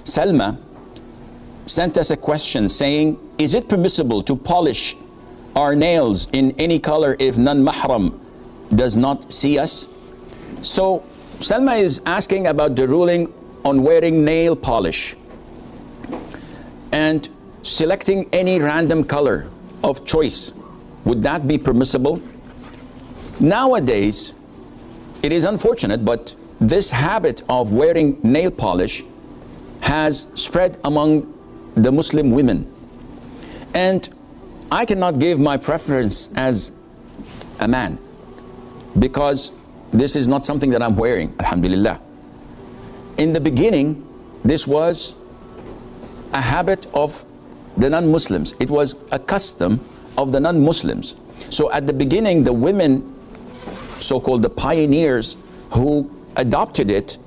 Selma sent us a question saying, is it permissible to polish our nails in any color if non-mahram does not see us? So Selma is asking about the ruling on wearing nail polish and selecting any random color of choice. Would that be permissible? Nowadays, it is unfortunate, but this habit of wearing nail polish has spread among the Muslim women. And I cannot give my preference as a man, because this is not something that I'm wearing, alhamdulillah. In the beginning, this was a habit of the non-Muslims. It was a custom of the non-Muslims. So at the beginning, the women, so-called the pioneers who adopted it,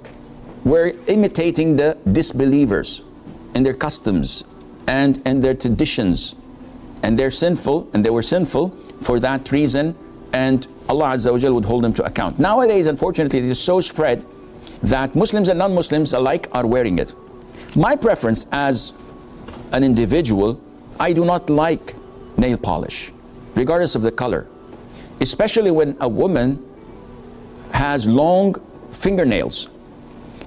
were imitating the disbelievers in their customs and their traditions. And they're sinful, and they were sinful for that reason, and Allah Azza wa Jal would hold them to account. Nowadays, unfortunately, it is so spread that Muslims and non-Muslims alike are wearing it. My preference as an individual, I do not like nail polish, regardless of the color. Especially when a woman has long fingernails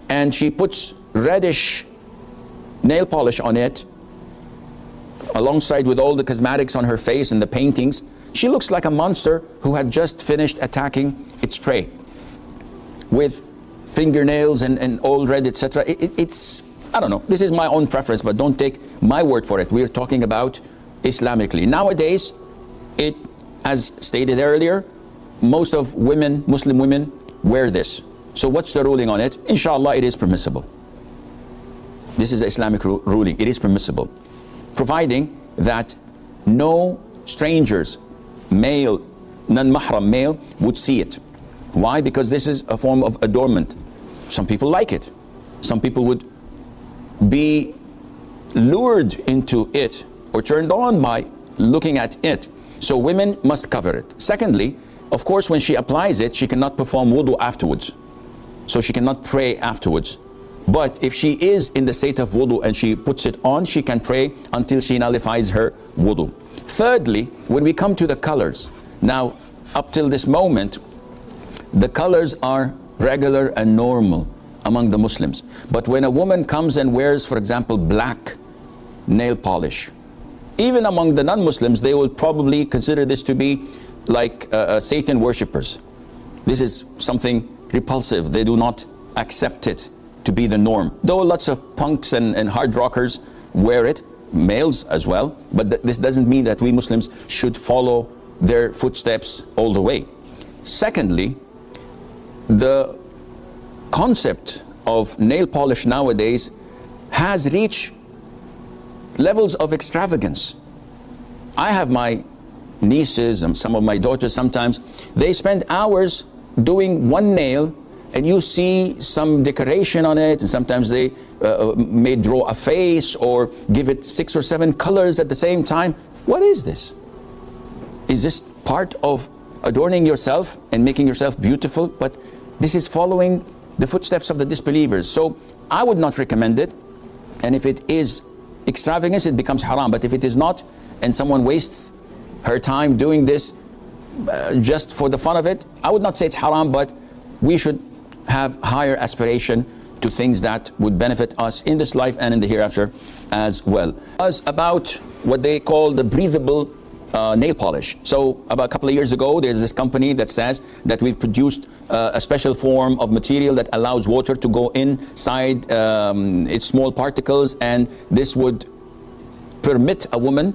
and she puts reddish nail polish on it, alongside with all the cosmetics on her face and the paintings. She looks like a monster who had just finished attacking its prey with fingernails and all red, etc. It's, I don't know, this is my own preference, but don't take my word for it. We're talking about Islamically. Nowadays, it, as stated earlier, most of women, Muslim women, wear this. So what's the ruling on it? Inshallah, it is permissible. This is the Islamic ruling. It is permissible, providing that no strangers, male, non-mahram male, would see it. Why? Because this is a form of adornment. Some people like it. Some people would be lured into it or turned on by looking at it. So women must cover it. Secondly, of course, when she applies it, she cannot perform wudu afterwards. So she cannot pray afterwards. But if she is in the state of wudu and she puts it on, she can pray until she nullifies her wudu. Thirdly, when we come to the colors, now up till this moment, the colors are regular and normal among the Muslims. But when a woman comes and wears, for example, black nail polish, even among the non-Muslims, they will probably consider this to be like Satan worshippers. This is something repulsive. They do not accept it to be the norm. Though lots of punks and hard rockers wear it, males as well, but this doesn't mean that we Muslims should follow their footsteps all the way. Secondly, the concept of nail polish nowadays has reached levels of extravagance. I have my nieces and some of my daughters, sometimes they spend hours doing one nail, and you see some decoration on it, and sometimes they may draw a face or give it 6 or 7 colors at the same time. What is this? Is this part of adorning yourself and making yourself beautiful? But this is following the footsteps of the disbelievers. So I would not recommend it. And if it is extravagance, it becomes haram. But if it is not, and someone wastes her time doing this just for the fun of it, I would not say it's haram, but we should have higher aspiration to things that would benefit us in this life and in the hereafter as well. As about what they call the breathable nail polish. So about a couple of years ago, there's this company that says that we've produced a special form of material that allows water to go inside its small particles, and this would permit a woman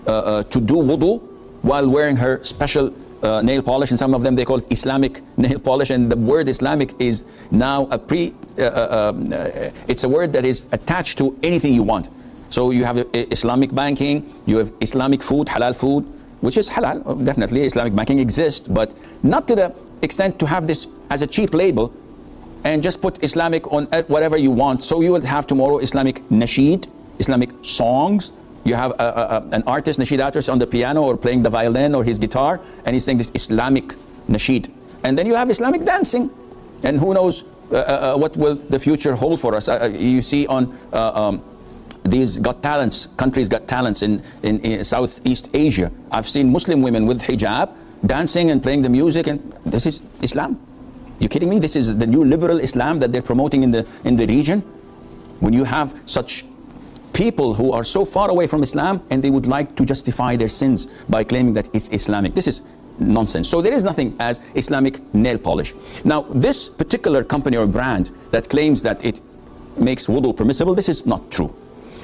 to do wudu while wearing her special nail polish. And some of them, they call it Islamic nail polish, and the word Islamic is now it's a word that is attached to anything you want. So you have Islamic banking, you have Islamic food, halal food, which is halal. Definitely Islamic banking exists, but not to the extent to have this as a cheap label and just put Islamic on whatever you want. So you would have tomorrow Islamic nasheed, Islamic songs. You have an artist, nasheed artist, on the piano or playing the violin or his guitar, and he's saying this Islamic nasheed. And then you have Islamic dancing, and who knows what will the future hold for us? You see on these got talents, countries got talents in Southeast Asia. I've seen Muslim women with hijab dancing and playing the music, and this is Islam. You kidding me? This is the new liberal Islam that they're promoting in the region. When you have such people who are so far away from Islam and they would like to justify their sins by claiming that it's Islamic. This is nonsense. So there is nothing as Islamic nail polish. Now, this particular company or brand that claims that it makes wudu permissible, this is not true.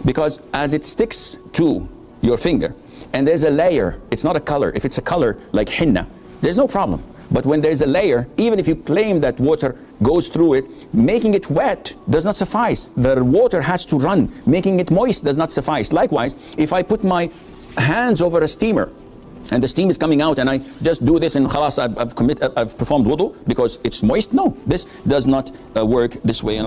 Because as it sticks to your finger and there's a layer, it's not a color. If it's a color like henna, there's no problem. But when there's a layer, even if you claim that water goes through it, making it wet does not suffice. The water has to run. Making it moist does not suffice. Likewise, if I put my hands over a steamer and the steam is coming out and I just do this and khalas, I've performed wudu because it's moist, no, this does not work this way.